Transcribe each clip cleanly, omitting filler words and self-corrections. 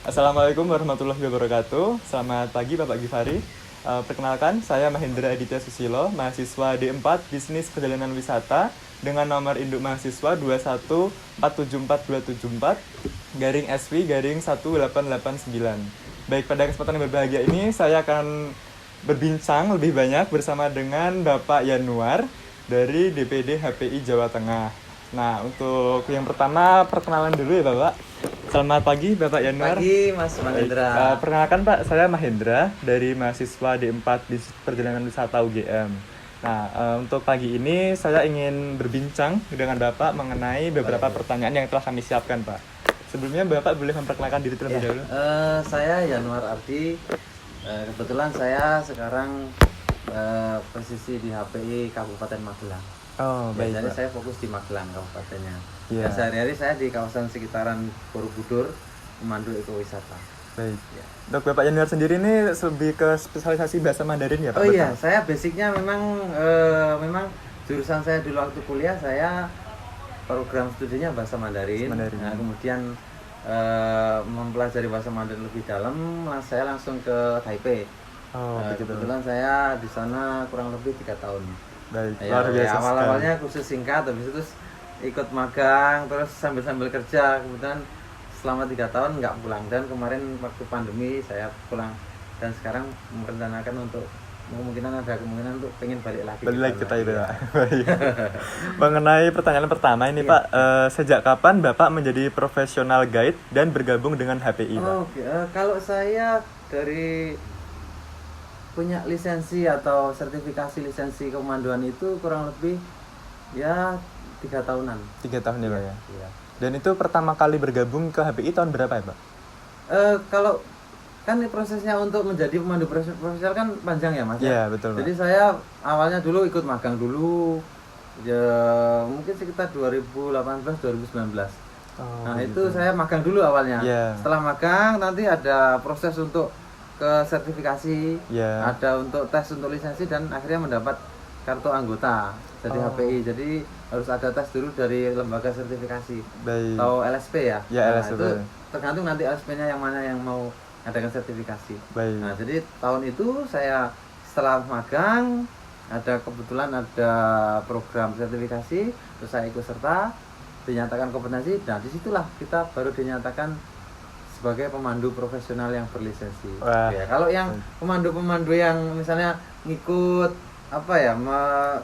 Assalamualaikum warahmatullahi wabarakatuh. Selamat pagi Bapak Gifari. Perkenalkan, saya Mahendra Aditya Susilo, mahasiswa D4 Bisnis Perjalanan Wisata dengan nomor induk mahasiswa 214744274 garing SV garing 1889. Baik, pada kesempatan yang berbahagia ini saya akan berbincang lebih banyak bersama dengan Bapak Yanuar dari DPD HPI Jawa Tengah. Nah, untuk yang pertama perkenalan dulu ya Bapak. Selamat pagi Bapak Yanuar. Pagi Mas Baik, Mahendra. perkenalkan Pak, saya Mahendra dari mahasiswa D4 di Perjalanan Wisata UGM. Nah, untuk pagi ini saya ingin berbincang dengan Bapak mengenai beberapa pertanyaan yang telah kami siapkan, Pak. Sebelumnya Bapak boleh memperkenalkan diri terlebih Ya, dahulu? saya Yanuar Ardi. Kebetulan saya sekarang posisi di HPI Kabupaten Magelang. Oh, Ya, baik, jadi Pak. saya fokus di Magelang kabupatennya. Iya. Sehari-hari saya di kawasan sekitaran Borobudur, memandu ekowisata. Baik. Ya. Untuk Bapak Yanuar sendiri ini lebih ke spesialisasi bahasa Mandarin ya, Pak? Oh iya, Betul? saya basicnya memang jurusan saya dulu waktu kuliah saya program studinya bahasa Mandarin. Mandarin. Nah, kemudian mempelajari bahasa Mandarin lebih dalam, saya langsung ke Taipei. Oh, begitu. Kebetulan saya di sana kurang lebih 3 tahun. Baik, Ya, luar biasa awal-awalnya sekali. kursus singkat, habis itu ikut magang, terus sambil kerja. Kemudian selama 3 tahun nggak pulang, dan kemarin waktu pandemi saya pulang, dan sekarang merencanakan untuk ada kemungkinan untuk pengen balik lagi. Balik lagi kita itu, ya. Pak. Baik. Mengenai pertanyaan pertama ini, Iya. Pak, sejak kapan Bapak menjadi profesional guide dan bergabung dengan HPI, Pak? Oke, kalau saya dari punya lisensi atau sertifikasi lisensi kemanduan itu kurang lebih ya 3 tahunan. 3 tahun ya, Pak ya. Iya. Dan itu pertama kali bergabung ke HPI tahun berapa ya, Pak? Kalau kan ini prosesnya untuk menjadi pemandu profesional kan panjang ya Mas ya. Iya, betul, Pak. Jadi saya awalnya dulu ikut magang dulu, ya mungkin sekitar 2018-2019. Oh, Nah begitu. itu saya magang dulu awalnya. Iya. Setelah magang nanti ada proses untuk ke sertifikasi, Iya. ada untuk tes untuk lisensi, dan akhirnya mendapat kartu anggota jadi Oh. HPI. Jadi harus ada tes dulu dari lembaga sertifikasi Baik. atau LSP ya. Ya, Nah, LSP. itu tergantung nanti LSP-nya yang mana yang mau adakan sertifikasi. Baik. Nah, jadi tahun itu saya setelah magang kebetulan ada program sertifikasi, terus saya ikut serta, dinyatakan kompetensi. Nah, disitulah kita baru dinyatakan sebagai pemandu profesional yang berlisensi. Wah. Ya, kalau yang pemandu-pemandu yang misalnya ngikut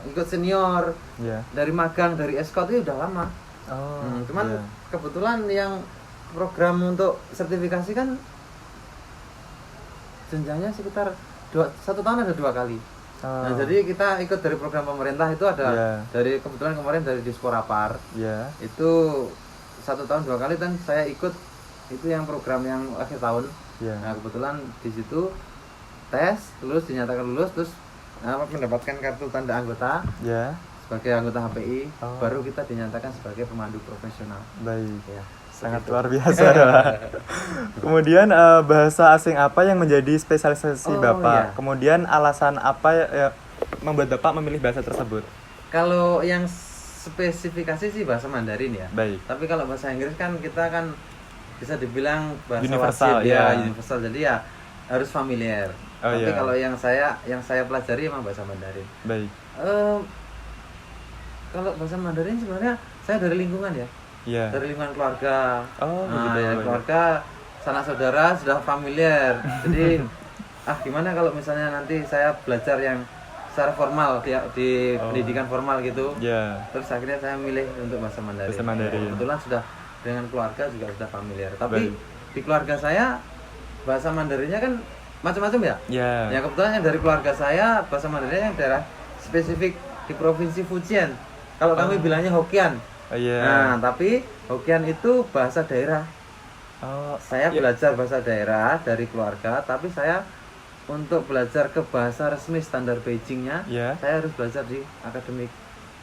ikut senior Iya. dari magang, dari escort itu udah lama. Oh. Cuman iya. kebetulan yang program untuk sertifikasi kan jenjangnya sekitar 1 tahun ada 2 kali. Oh. Nah, jadi kita ikut dari program pemerintah itu ada Iya. dari kebetulan kemarin dari Disporapar Iya. itu 1 tahun 2 kali, dan saya ikut itu yang program yang akhir tahun. Iya. Nah, kebetulan di situ tes lulus, dinyatakan lulus, terus mendapatkan kartu tanda anggota Iya. sebagai anggota HPI. Oh. Baru kita dinyatakan sebagai pemandu profesional. Baik. Ya, Sangat begitu. luar biasa, Pak. Kemudian bahasa asing apa yang menjadi spesialisasi Oh, Bapak? iya. Kemudian alasan apa ya, membuat Bapak memilih bahasa tersebut? Kalau yang spesifikasi sih bahasa Mandarin ya. Baik. Tapi kalau bahasa Inggris kan kita kan bisa dibilang bahasa Universal, wajib ya. universal. Jadi ya harus familiar. Oh, Tapi iya. kalau yang saya pelajari emang bahasa Mandarin. Baik. Kalau bahasa Mandarin sebenarnya saya dari lingkungan ya. Iya. Dari lingkungan keluarga. Oh, Nah, begitu. ya, Baik. keluarga sanak saudara sudah familiar. Jadi gimana kalau misalnya nanti saya belajar yang secara formal di Oh. pendidikan formal gitu. Iya. Terus akhirnya saya milih untuk bahasa Mandarin. Bahasa Mandarin. Kebetulan sudah dengan keluarga juga sudah familiar. Tapi Baik. di keluarga saya bahasa Mandarinnya kan macam-macam ya. Iya. Ya kebetulan yang dari keluarga saya bahasa Mandarinnya yang daerah spesifik di provinsi Fujian. Kalau kami bilangnya Hokkien. Oh, iya. Nah, tapi Hokkien itu bahasa daerah. Oh, Saya iya. belajar bahasa daerah dari keluarga, tapi saya untuk belajar ke bahasa resmi standar Beijingnya, Iya. saya harus belajar di akademik.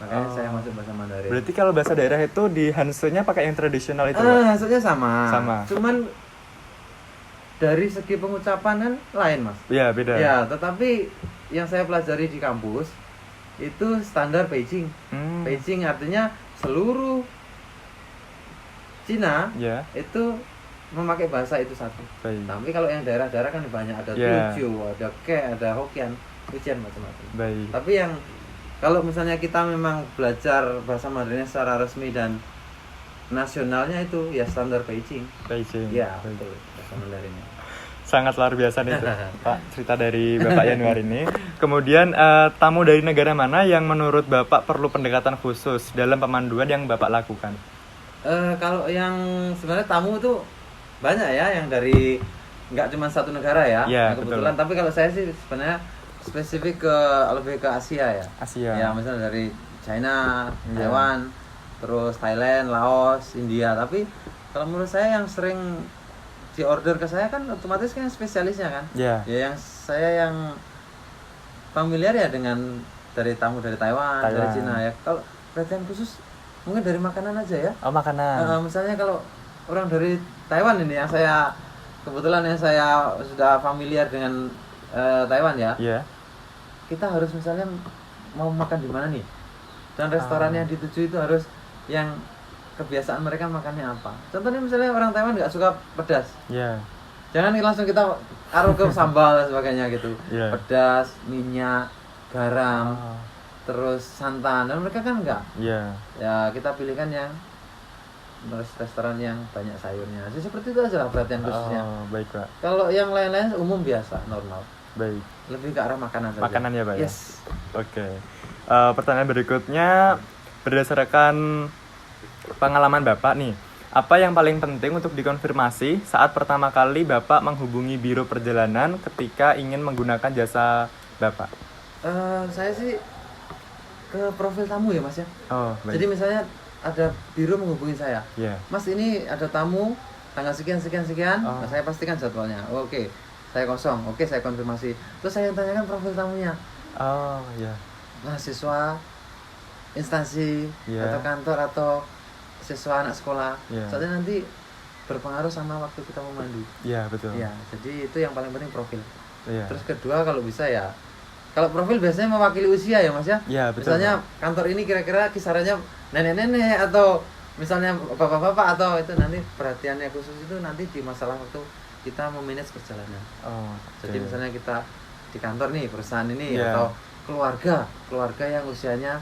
Makanya Oh. saya masuk bahasa Mandarin. Berarti kalau bahasa daerah itu di Hanse-nya pakai yang tradisional itu, Pak? Hasilnya sama. Sama. Cuman dari segi pengucapan kan lain, Mas. Iya, beda. Ya, tetapi yang saya pelajari di kampus itu standar Beijing. Hmm. Beijing artinya seluruh Cina Iya. itu memakai bahasa itu satu. Baik. Tapi kalau yang daerah-daerah kan banyak, ada Ya. Teochew, ada Ke, ada Hokkien, Fujian macam-macam. Baik. Tapi yang kalau misalnya kita memang belajar bahasa Mandarinnya secara resmi dan nasionalnya itu ya standar Beijing. Beijing. Ya, Baik. betul bahasa Mandarinnya. Sangat luar biasa nih Pak, cerita dari Bapak Yanuar ini. Kemudian tamu dari negara mana yang menurut Bapak perlu pendekatan khusus dalam pemanduan yang Bapak lakukan? Kalau yang sebenarnya tamu itu banyak ya, yang dari nggak cuma satu negara ya. Ya, Nah, kebetulan. betul. Tapi kalau saya sih sebenarnya spesifik ke lebih ke Asia ya. Asia. Ya, misalnya dari China, Iya. Taiwan, terus Thailand, Laos, India. Tapi kalau menurut saya yang sering diorder ke saya kan otomatis kan spesialisnya kan. Ya. Ya yang saya yang familiar ya dengan dari tamu dari Taiwan, dari Taiwan. Cina ya. Kalau perhatian khusus mungkin dari makanan aja ya. Oh, makanan. Misalnya kalau orang dari Taiwan ini yang saya kebetulan yang saya sudah familiar dengan Taiwan ya. Iya. Kita harus misalnya mau makan di mana nih, dan restoran yang dituju itu harus yang kebiasaan mereka makannya apa. Contohnya misalnya orang Taiwan nggak suka pedas, Iya. jangan langsung kita taruh ke sambal dan sebagainya gitu. Iya. Pedas, minyak, garam, Oh, terus santan, dan mereka kan enggak. Iya. Ya kita pilihkan yang restoran yang banyak sayurnya. Jadi seperti itu aja lah perhatian khususnya. Oh, baik Pak. Kalau yang lain-lain umum biasa, normal. Baik. Lebih ke arah makanan saja. Makanan ya Pak ya? Yes. Oke. Pertanyaan berikutnya, berdasarkan pengalaman Bapak nih, apa yang paling penting untuk dikonfirmasi saat pertama kali Bapak menghubungi biro perjalanan ketika ingin menggunakan jasa Bapak? Saya sih ke profil tamu ya Mas ya. Oh, baik. Jadi misalnya ada biro menghubungi saya, Iya. Mas ini ada tamu tanggal sekian sekian sekian, Oh. nah, saya pastikan jadwalnya. Oh, oke, saya kosong. Oke, saya konfirmasi. Terus saya tanyakan profil tamunya, Oh, iya. mahasiswa, instansi, Iya. atau kantor atau siswa anak sekolah. Iya. Soalnya nanti berpengaruh sama waktu kita memandu. Iya, betul. Ya, jadi itu yang paling penting profil. Iya. Terus kedua kalau bisa ya, kalau profil biasanya mewakili usia ya Mas ya. Iya, betul. Misalnya kantor ini kira-kira kisarannya nenek-nenek atau misalnya bapak-bapak, atau itu nanti perhatiannya khusus itu nanti di masalah waktu kita memanage perjalanan. Oh, Jadi oke. misalnya kita di kantor nih, perusahaan ini, Iya. atau keluarga yang usianya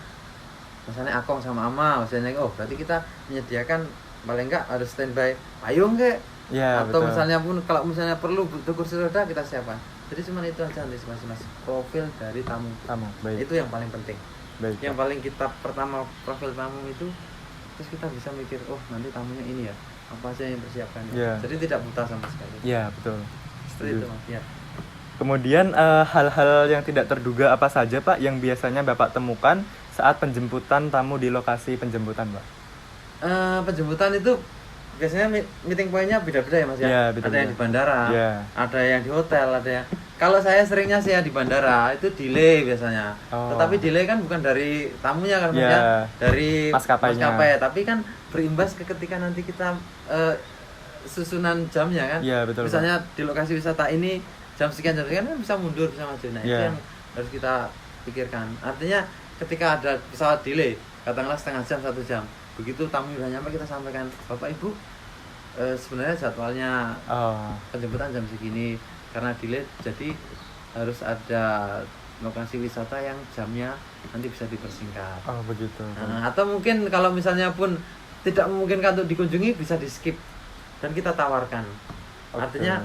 misalnya akong sama ama usianya, oh berarti kita menyediakan paling enggak harus standby payung kek, Iya, atau betul. misalnya pun kalau misalnya perlu butuh kursi roda kita siapkan. Jadi cuma itu aja antisipasi Mas, profil dari tamu. Tamu, baik. Itu yang paling penting. Baik. Yang paling kita pertama profil tamu itu, terus kita bisa mikir, oh nanti tamunya ini ya, apa aja yang persiapkan. Iya. Jadi tidak buta sama sekali. Iya, betul. Seperti itu Mas. Ya. Kemudian hal-hal yang tidak terduga apa saja Pak yang biasanya Bapak temukan saat penjemputan tamu di lokasi penjemputan Pak? Penjemputan itu biasanya meeting pointnya beda-beda ya Mas ya. Iya, Ada beda-beda. yang di bandara, Iya. ada yang di hotel, ada yang. Kalau saya seringnya sih ya di bandara itu delay biasanya. Oh. Tetapi delay kan bukan dari tamunya kan Mas Iya. ya, dari Maskapainya. maskapai. Tapi kan berimbas ke ketika nanti kita susunan jamnya kan. Iya, betul, Misalnya di lokasi wisata ini jam sekian kan bisa mundur, bisa maju. Nah, itu Iya. yang harus kita pikirkan. Artinya ketika ada pesawat delay, katakanlah setengah jam, 1 jam, begitu tamu udah nyampe kita sampaikan, Bapak Ibu sebenarnya jadwalnya Oh, penjemputan jam segini, karena delay jadi harus ada lokasi wisata yang jamnya nanti bisa dipersingkat. oh begitu. Nah, atau mungkin kalau misalnya pun tidak memungkinkan untuk dikunjungi, bisa di skip dan kita tawarkan. Oke. Artinya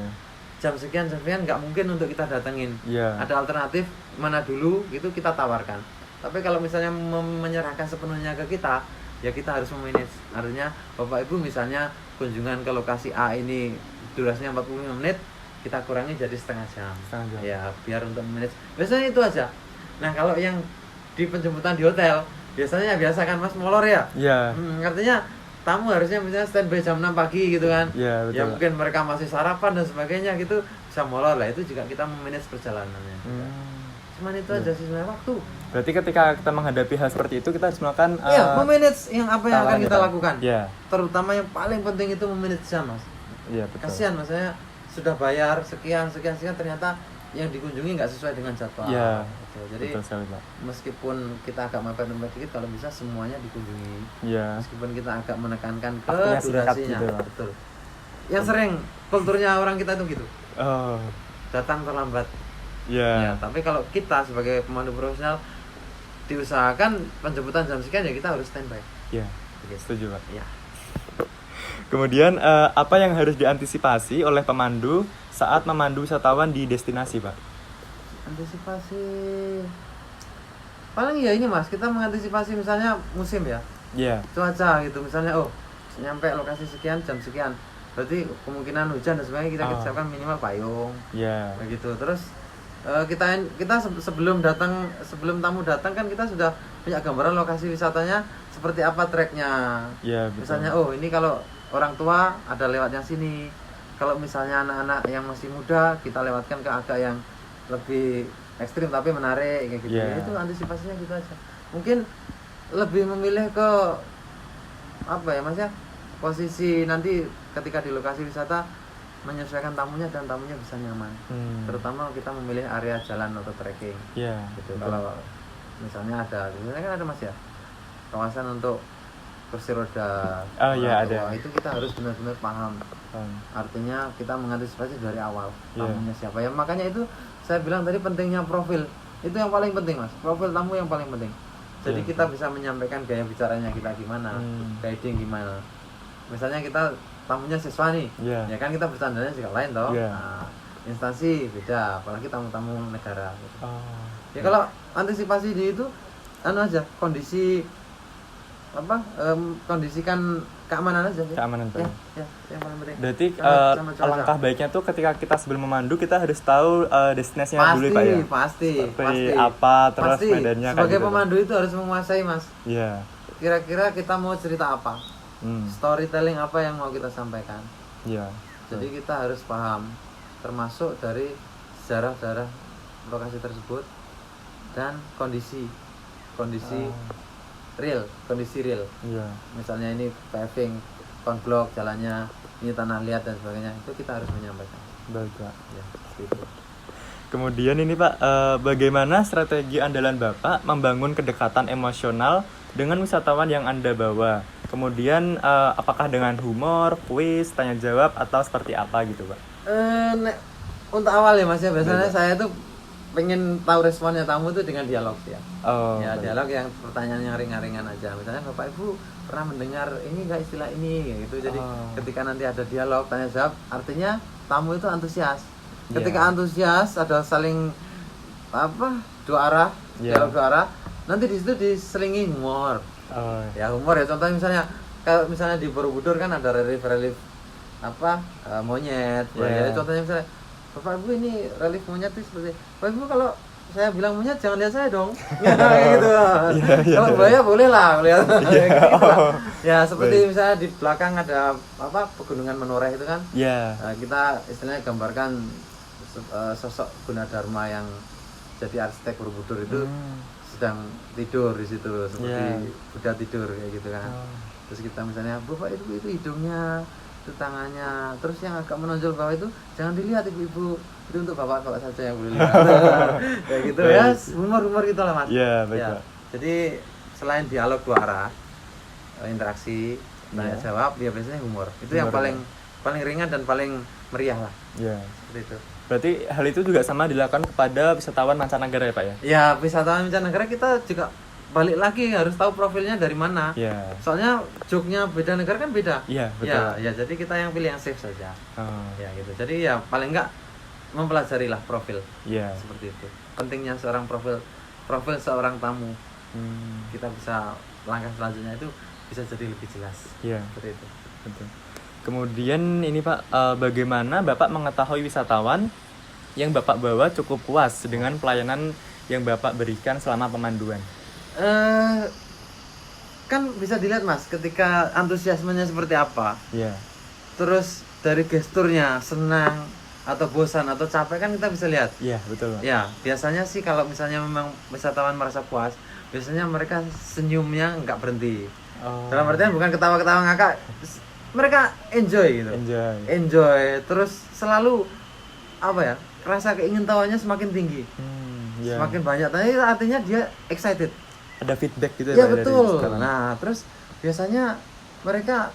jam sekian nggak mungkin untuk kita datengin. Iya. Ada alternatif mana dulu gitu kita tawarkan. Tapi kalau misalnya menyerahkan sepenuhnya ke kita, ya kita harus memanage. Artinya Bapak Ibu misalnya kunjungan ke lokasi A ini durasinya 45 menit, kita kurangi jadi setengah jam. Setengah jam. Ya biar untuk manage. Biasanya itu aja. Nah kalau yang di penjemputan di hotel, biasanya biasa kan Mas molor ya. Iya. Artinya tamu harusnya misalnya standby jam 6 pagi gitu kan. Iya, betul. Ya mungkin mereka masih sarapan dan sebagainya gitu, bisa molor lah. Itu juga kita memanage perjalanannya. Cuman itu aja sih sebenarnya waktu. Berarti ketika kita menghadapi hal seperti itu kita harus melakukan Iya, memanage yang apa yang akan tawaran kita kita. lakukan. Iya. Terutama yang paling penting itu memanage jam, Mas. Iya, betul. Kasihan Mas, saya sudah bayar sekian ternyata yang dikunjungi nggak sesuai dengan jadwal. Iya. Gitu. Jadi Betul sekali, Pak. meskipun kita agak mepet-mepet dikit, kalau bisa semuanya dikunjungi. Iya. Meskipun kita agak menekankan ke Waktunya singkat durasinya. gitu, Pak. Betul. yang sering kulturnya orang kita itu gitu, Oh, datang terlambat. ya. Ya, tapi kalau kita sebagai pemandu profesional diusahakan penjemputan jam sekian, ya kita harus standby. Ya, Begitu. setuju Pak. Ya. Kemudian apa yang harus diantisipasi oleh pemandu saat memandu wisatawan di destinasi Pak? Antisipasi paling ya ini Mas, kita mengantisipasi misalnya musim ya, Ya, cuaca gitu, misalnya nyampe lokasi sekian jam sekian, berarti kemungkinan hujan dan sebagainya, kita Oh. siapkan minimal payung ya, begitu. Terus sebelum tamu datang kan kita sudah punya gambaran lokasi wisatanya seperti apa treknya. ya betul. Misalnya ini kalau orang tua ada lewat yang sini, kalau misalnya anak-anak yang masih muda kita lewatkan ke agak yang lebih ekstrim tapi menarik kayak gitu. Yeah. Itu antisipasinya gitu aja. Mungkin lebih memilih ke apa ya Mas ya, posisi nanti ketika di lokasi wisata menyesuaikan tamunya dan tamunya bisa nyaman. Terutama kita memilih area jalan atau trekking Ya, gitu. betul. Kalau misalnya kan ada Mas ya, kawasan untuk kursi roda. Oh, iya, orang tua, ada. itu kita harus benar-benar paham. Artinya kita mengantisipasi dari awal Iya. tamunya siapa ya. Makanya itu saya bilang tadi pentingnya profil. Itu yang paling penting Mas. Profil tamu yang paling penting. Jadi Iya, kita betul. bisa menyampaikan gaya bicaranya kita gimana, guiding gimana. Misalnya kita tamunya siswa nih, Iya. ya kan kita bercandanya juga lain toh. Iya. Nah, instansi beda, apalagi tamu-tamu negara. Gitu. Oh, Ya kalau antisipasi di itu aja kondisi kondisikan keamanan aja ya. keamanan Pak. Ya, yang paling penting. Berarti Sama cuaca. alangkah baiknya tuh ketika kita sebelum memandu kita harus tahu destinasinya dulu Pak ya. Pasti. Seperti apa terus Pasti. medannya kayak Sebagai gitu, Pak. pemandu itu harus menguasai Mas. Iya. Kira-kira kita mau cerita apa? Hmm. Storytelling apa yang mau kita sampaikan? Iya. Jadi kita harus paham, termasuk dari sejarah-sejarah lokasi tersebut dan kondisi real, kondisi real. Iya. Misalnya ini paving, konblok jalannya, ini tanah liat dan sebagainya, itu kita harus menyampaikan. Baik Pak. Ya, seperti itu. Kemudian ini Pak, bagaimana strategi andalan Bapak membangun kedekatan emosional dengan wisatawan yang Anda bawa? Kemudian apakah dengan humor, kuis, tanya jawab atau seperti apa gitu Pak? Untuk awal ya Mas ya, biasanya Baik, Pak. saya tuh pengen tahu responnya tamu tuh dengan dialog ya. Oh, Ya, baik. dialog yang pertanyaan yang ringan-ringan aja. Misalnya Bapak Ibu pernah mendengar ini enggak istilah ini kayak gitu. Jadi Oh. ketika nanti ada dialog tanya jawab, artinya tamu itu antusias. Yeah. Ketika antusias ada saling dua arah, Yeah. dialog dua arah. Nanti di situ diselingi humor. Oh, Ya, humor ya, contohnya misalnya kalau misalnya di Borobudur kan ada relief monyet. Yeah. Ya, contohnya misalnya Bapak Ibu ini relief monyet itu seperti Bapak Ibu kalau saya bilang monyet jangan lihat saya dong. Ya, kayak gitu. Kalau buaya boleh lah lihat. Gitu lah. Ya, seperti Baik. misalnya di belakang ada pegunungan Menoreh itu kan. ya. Kita istilahnya gambarkan sosok Gunadarma yang jadi arsitek Borobudur itu sedang tidur di situ seperti Yeah. Buddha tidur kayak gitu kan. Oh. Terus kita misalnya Bapak itu hidungnya, itu tangannya, terus yang agak menonjol bawah itu jangan dilihat ibu-ibu, itu untuk bapak-bapak saja yang boleh lihat. Kayak gitu ya, humor gitu lah Mas. Iya, baik, Ya. Pak. Jadi selain dialog dua arah, interaksi, tanya Iya. jawab, ya biasanya humor. Itu yang Humor, paling ringan dan paling meriah lah. Ya. Seperti itu. Berarti hal itu juga sama dilakukan kepada wisatawan mancanegara ya Pak ya? Ya, wisatawan mancanegara kita juga balik lagi harus tahu profilnya dari mana. Iya. Soalnya joke-nya beda negara kan beda. Iya, betul. Ya, jadi kita yang pilih yang safe saja. Oh, Ya gitu. Jadi ya paling enggak mempelajari lah profil iya. seperti itu. Pentingnya seorang profil seorang tamu. Kita bisa langkah selanjutnya itu bisa jadi lebih jelas. Iya. Seperti itu. Betul. Kemudian ini Pak, bagaimana Bapak mengetahui wisatawan yang Bapak bawa cukup puas dengan pelayanan yang Bapak berikan selama pemanduan? Kan bisa dilihat Mas, ketika antusiasmenya seperti apa. Iya. Terus dari gesturnya senang atau bosan atau capek kan kita bisa lihat. Iya, betul Pak. Ya, biasanya sih kalau misalnya memang wisatawan merasa puas, biasanya mereka senyumnya nggak berhenti. Oh. Dalam artian bukan ketawa-ketawa ngakak, mereka enjoy gitu. Enjoy, terus selalu rasa keingintahuannya semakin tinggi, Iya. semakin banyak. Tadi artinya dia excited. Ada feedback gitu Ya Pak, dari betul. wisatawan? Nah, terus biasanya mereka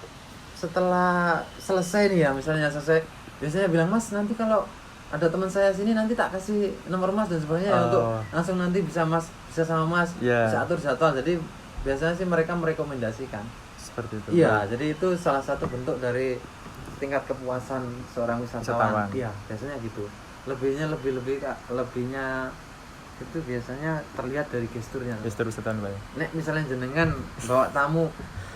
setelah selesai nih ya, misalnya selesai, biasanya bilang, Mas nanti kalau ada teman saya sini nanti tak kasih nomor Mas dan sebagainya ya, untuk langsung nanti bisa sama Mas, bisa atur jadwal. Jadi biasanya sih mereka merekomendasikan seperti itu. Iya, jadi itu salah satu bentuk dari tingkat kepuasan seorang wisatawan. Iya, biasanya gitu. Lebihnya itu biasanya terlihat dari gesturnya. Gestur wisatawan, Pak. Nek misalnya jenengan bawa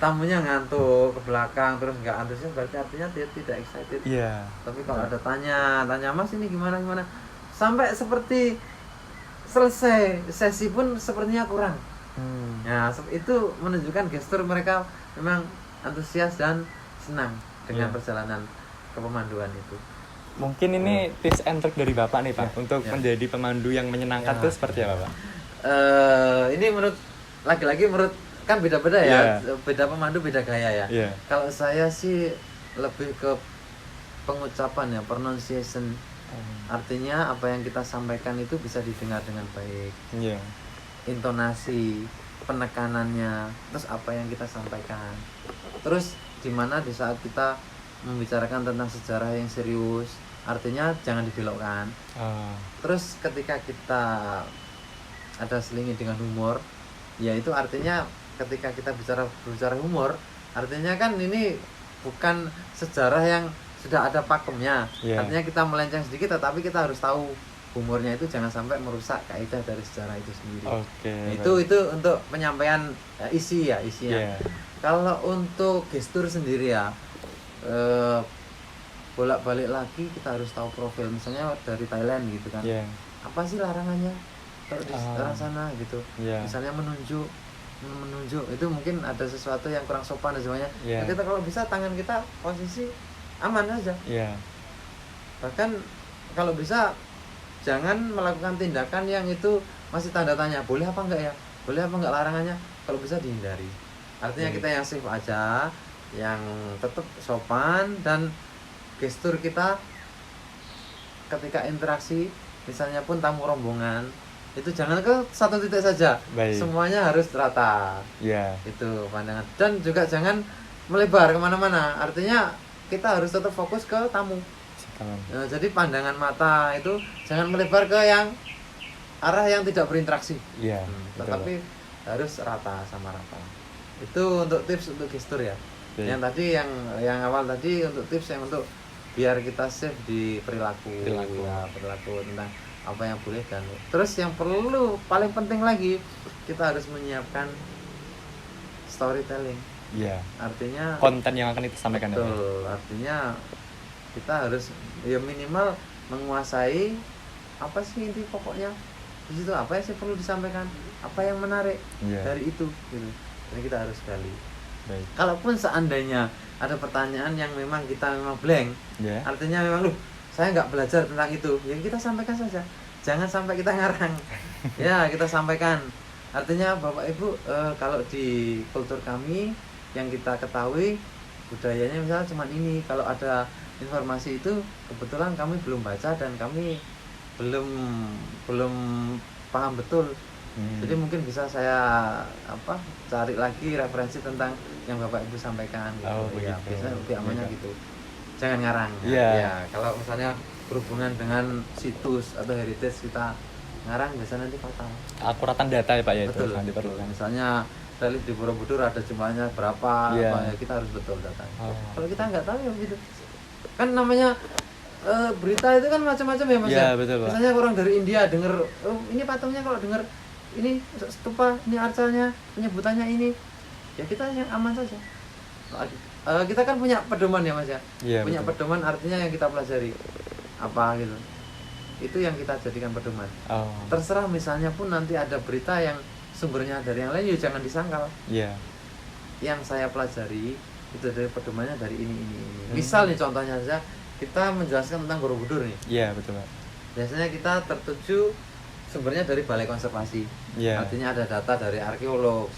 tamunya ngantuk ke belakang terus nggak antusias, berarti artinya dia tidak excited. Iya. Tapi kalau ada tanya Mas ini gimana, sampai seperti selesai sesi pun sepertinya kurang. Nah, itu menunjukkan gestur mereka memang antusias dan senang dengan perjalanan ke pemanduan itu. Mungkin ini tips and trick dari Bapak nih, Pak, untuk menjadi pemandu yang menyenangkan itu seperti apa, Pak? Ini lagi-lagi menurut kan beda-beda ya, beda pemandu beda gaya ya. Kalau saya sih lebih ke pengucapan ya, pronunciation. Artinya apa yang kita sampaikan itu bisa didengar dengan baik. Intonasi, penekanannya, terus apa yang kita sampaikan. Terus di saat kita membicarakan tentang sejarah yang serius, artinya jangan dibelokkan. Terus ketika kita ada selingi dengan humor, ya itu artinya ketika kita berbicara humor, artinya kan ini bukan sejarah yang sudah ada pakemnya. Artinya kita melenceng sedikit, tetapi kita harus tahu humornya itu jangan sampai merusak kaidah dari sejarah itu sendiri. Itu untuk penyampaian isinya. Kalau untuk gestur sendiri ya, bolak-balik lagi kita harus tahu profil. Misalnya dari Thailand gitu kan, apa sih larangannya kalau di arah sana gitu. Misalnya menunjuk itu mungkin ada sesuatu yang kurang sopan dan sebagainya. Kita kalau bisa tangan kita posisi aman aja. Bahkan kalau bisa jangan melakukan tindakan yang itu masih tanda tanya, boleh apa enggak larangannya. Kalau bisa dihindari. Artinya kita yang safe aja, yang tetap sopan, dan gestur kita ketika interaksi, misalnya pun tamu rombongan, itu jangan ke satu titik saja. Semuanya harus rata. Itu pandangan. Dan juga jangan melebar kemana-mana. Artinya kita harus tetap fokus ke tamu. Jadi pandangan mata itu jangan melebar ke arah yang tidak berinteraksi. Tetapi harus rata sama rata. Itu untuk tips untuk gestur ya. Yang tadi yang awal tadi untuk tips yang untuk biar kita safe di perilaku tentang apa yang boleh dan terus yang perlu paling penting lagi, kita harus menyiapkan storytelling. Artinya konten yang akan kita sampaikan. Artinya kita harus ya minimal menguasai apa sih inti pokoknya di situ, apa yang sih perlu disampaikan, apa yang menarik dari itu gitu. Jadi kita harus gali. Kalaupun seandainya ada pertanyaan yang memang kita blank, artinya memang saya nggak belajar tentang itu, ya kita sampaikan saja, jangan sampai kita ngarang. Kita sampaikan. Artinya Bapak Ibu, kalau di kultur kami yang kita ketahui budayanya misalnya cuma ini, kalau ada informasi itu kebetulan kami belum baca dan kami belum paham betul. Jadi mungkin bisa saya cari lagi referensi tentang yang Bapak Ibu sampaikan gitu. Biasanya lebih amannya gitu. Jangan ngarang. Kalau misalnya berhubungan dengan situs atau heritage kita ngarang biasanya nanti fatal. Akuratan data ya Pak ya. Betul. Itu diperlukan. Misalnya relief di Borobudur ada jumlahnya berapa, kita harus betul datanya. Kalau kita nggak tahu ya begitu. Kan namanya berita itu kan macam-macam ya Mas ya. Betul, Pak. Misalnya orang dari India dengar, ini patungnya kalau dengar ini stupa, ini arcanya, penyebutannya ini, ya kita yang aman saja. Kita kan punya pedoman ya Mas ya. Punya pedoman, artinya yang kita pelajari apa gitu. Itu yang kita jadikan pedoman. Terserah misalnya pun nanti ada berita yang sumbernya dari yang lain, ya jangan disangkal. Yang saya pelajari itu dari pedomannya dari ini. Misal nih contohnya saja, kita menjelaskan tentang Borobudur nih. Betul Pak. Biasanya kita tertuju sumbernya dari Balai Konservasi. Artinya ada data dari arkeolog.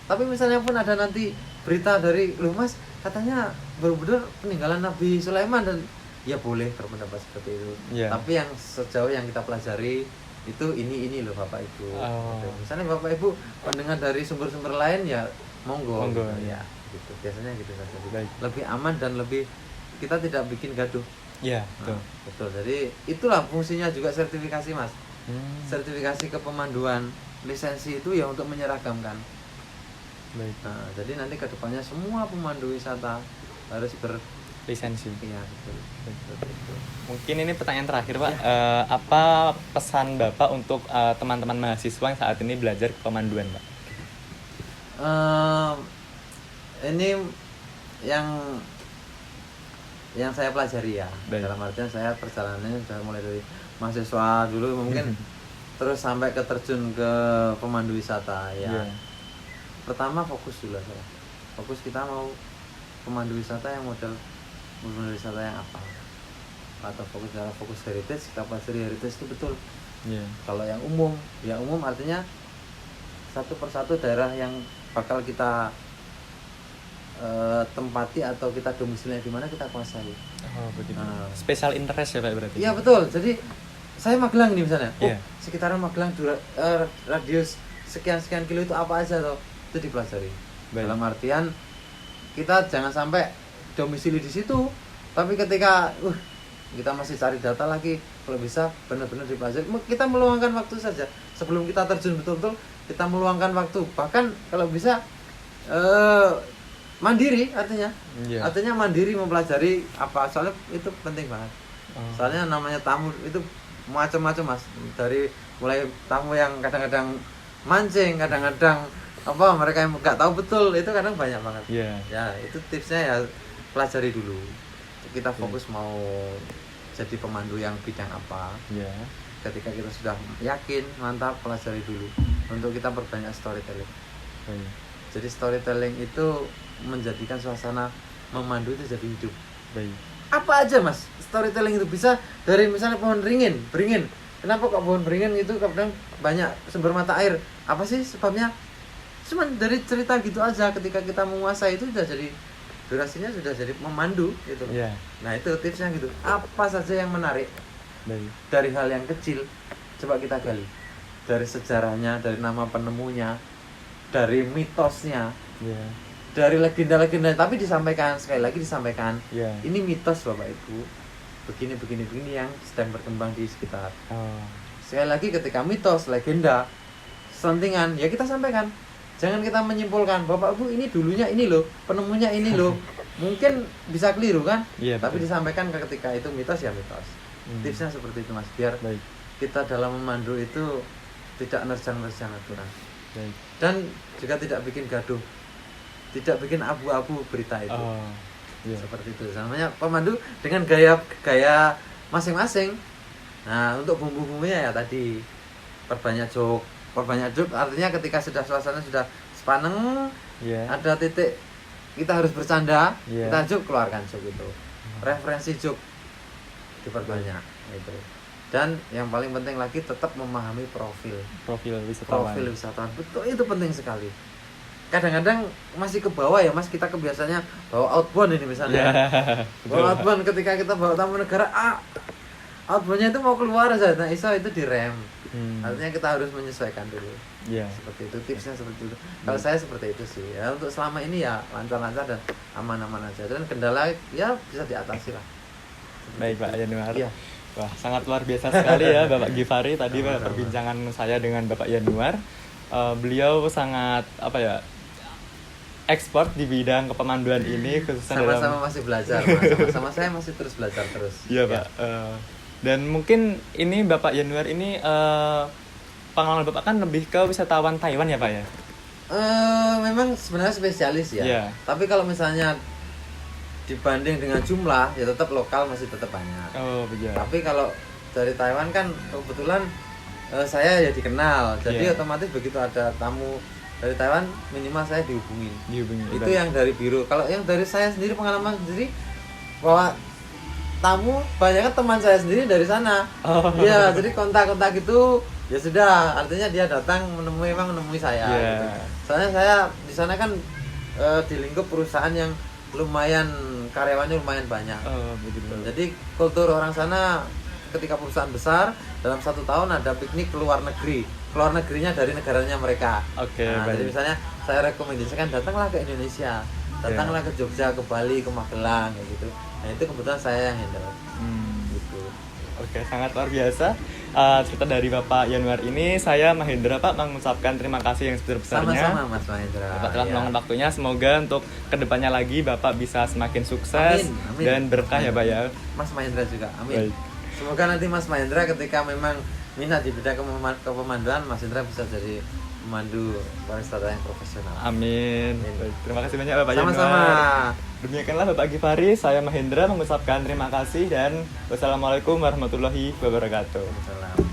Tapi misalnya pun ada nanti berita dari, Mas katanya Borobudur peninggalan Nabi Sulaiman, dan ya boleh berpendapat seperti itu. Tapi yang sejauh yang kita pelajari itu ini loh Bapak Ibu. Misalnya Bapak Ibu pendengar dari sumber-sumber lain, ya monggo. Ya. gitu. Biasanya gitu saja. Baik. Lebih aman dan lebih kita tidak bikin gaduh. Iya, betul. Nah, betul. Jadi itulah fungsinya juga sertifikasi, Mas. Hmm, Sertifikasi kepemanduan, lisensi itu ya untuk menyeragamkan. baik. Nah, jadi nanti kedepannya semua pemandu wisata harus Lisensi. iya betul. Seperti itu. Mungkin ini pertanyaan terakhir, Pak. Apa pesan Bapak untuk teman-teman mahasiswa yang saat ini belajar kepemanduan, Pak? Ini yang saya pelajari ya. Baik. Dalam artian saya perjalanannya sudah mulai dari mahasiswa dulu mungkin terus sampai ke terjun ke pemandu wisata ya. Iya. Pertama fokus dulu saya. Fokus kita mau pemandu wisata yang model pemandu wisata yang apa? Atau fokus heritage, kita pelajari heritage itu betul. Iya. Kalau yang umum artinya satu persatu daerah yang bakal kita tempati atau kita domisilinya di mana kita kuasai. Oh, begitu. Nah. Special interest ya, Pak, berarti? Iya betul. Jadi saya Magelang nih misalnya. Iya. Sekitaran Magelang radius sekian kilo itu apa aja toh? Itu dipelajari. Baik. Dalam artian kita jangan sampai domisili di situ, tapi ketika kita masih cari data lagi, kalau bisa benar-benar dipelajari. Kita meluangkan waktu saja sebelum kita terjun betul-betul, kita meluangkan waktu. Bahkan kalau bisa mandiri artinya. Iya. Artinya mandiri mempelajari apa, soalnya itu penting banget. Oh. Soalnya namanya tamu itu macam-macam, Mas. Dari mulai tamu yang kadang-kadang mancing, kadang-kadang apa mereka yang nggak tahu betul, itu kadang banyak banget. Iya. Ya, itu tipsnya ya pelajari dulu. Kita fokus mau jadi pemandu yang bidang apa. Iya. Ketika kita sudah yakin, mantap, pelajari dulu. Untuk kita perbanyak storytelling. Baik. Jadi storytelling itu menjadikan suasana memandu itu jadi hidup. Baik. Apa aja, Mas? Storytelling itu bisa dari misalnya pohon beringin. Kenapa kok pohon beringin itu kadang banyak sumber mata air? Apa sih sebabnya? Cuman dari cerita gitu aja, ketika kita menguasai itu sudah jadi durasinya sudah jadi memandu gitu. Iya. Nah, itu tipsnya gitu. Apa saja yang menarik Baik. dari hal yang kecil coba kita gali. Dari sejarahnya, dari nama penemunya, dari mitosnya, Iya. dari legenda-legenda, tapi disampaikan sekali lagi disampaikan. Iya. Ini mitos Bapak Ibu. Begini yang sedang berkembang di sekitar. Oh. Sekali lagi ketika mitos, legenda, selentingan, ya kita sampaikan. Jangan kita menyimpulkan, Bapak Ibu ini dulunya ini loh, penemunya ini loh. Mungkin bisa keliru kan? Iya, Tapi betul. disampaikan ketika itu mitos ya mitos. Tipsnya seperti itu, Mas. Biar Baik. kita dalam memandu itu tidak nerjang-nerjang aturan. Baik. Dan juga tidak bikin gaduh. Tidak bikin abu-abu berita itu. Oh. Iya. Seperti itu. Namanya pemandu dengan gaya masing-masing. Nah, untuk bumbu-bumbunya ya tadi perbanyak joke artinya ketika sudah suasana sudah sepaneng, Iya. ada titik kita harus bercanda, Iya. kita joke, keluarkan joke itu. Referensi joke diperbanyak itu. Dan yang paling penting lagi tetap memahami profil wisatawan. wisatawan. Betul, itu penting sekali. Kadang-kadang masih ke bawah ya, Mas, kita kebiasaannya bawa outbound ini misalnya. Iya. Bawa outbound ketika kita bawa tamu negara, outboundnya itu mau keluar aja, nah iso itu direm. Artinya kita harus menyesuaikan dulu. Iya. Seperti itu, tipsnya seperti itu. Kalau saya seperti itu sih. Ya, untuk selama ini ya lancar-lancar dan aman-aman aja. Dan kendala ya bisa diatasi lah. Baik, Pak Yanuar. Iya. Wah, sangat luar biasa sekali ya Bapak Givari tadi Pak, Sama-sama. perbincangan saya dengan Bapak Yanuar. Beliau sangat ekspor di bidang kepemanduan ini khususnya Sama-sama masih belajar, Mas. Sama-sama saya masih terus belajar terus. Iya, Pak. Dan mungkin ini Bapak Yanuar ini pengalaman Bapak kan lebih ke wisatawan Taiwan ya, Pak ya? Memang sebenarnya spesialis ya. Iya. Tapi kalau misalnya dibanding dengan jumlah ya tetap lokal masih tetap banyak. Oh, begitu. Tapi kalau dari Taiwan kan kebetulan saya ya dikenal. Jadi Iya. otomatis begitu ada tamu dari Taiwan minimal saya dihubungin. Dihubungi. Itu yang dari biro. Kalau yang dari saya sendiri, pengalaman sendiri bahwa tamu banyak kan teman saya sendiri dari sana. Oh. Ya, jadi kontak-kontak itu ya sudah, artinya dia datang menemui saya. Iya. Gitu. Soalnya saya di sana kan di lingkup perusahaan yang lumayan karyawannya lumayan banyak. Oh, begitu. Jadi kultur orang sana ketika perusahaan besar dalam 1 tahun ada piknik ke luar negeri. Keluar negerinya dari negaranya mereka. Oke, Nah, baik. jadi misalnya saya rekomendasikan datanglah ke Indonesia. datanglah ke Jogja, ke Bali, ke Magelang kayak gitu. Nah itu kebetulan saya yang handle gitu. Oke, sangat luar biasa. Cerita dari Bapak Yanuar ini, saya Mahendra Pak mengucapkan terima kasih yang sebesar-besarnya. Sama-sama Mas Mahendra. Bapak telah Ya. meluangkan waktunya. Semoga untuk kedepannya lagi Bapak bisa semakin sukses Amin. dan berkah ya Pak ya. Mas Mahendra juga, amin. Baik. Semoga nanti Mas Mahendra ketika memang minat di bidang kepemanduan, Mas Mahendra bisa jadi pemandu pariwisata yang profesional. Amin. Amin. Baik, terima kasih banyak Bapak Sama-sama. Yanuar. Demikianlah Bapak Gifari, saya Mahendra mengucapkan terima kasih dan wassalamualaikum warahmatullahi wabarakatuh. Salam.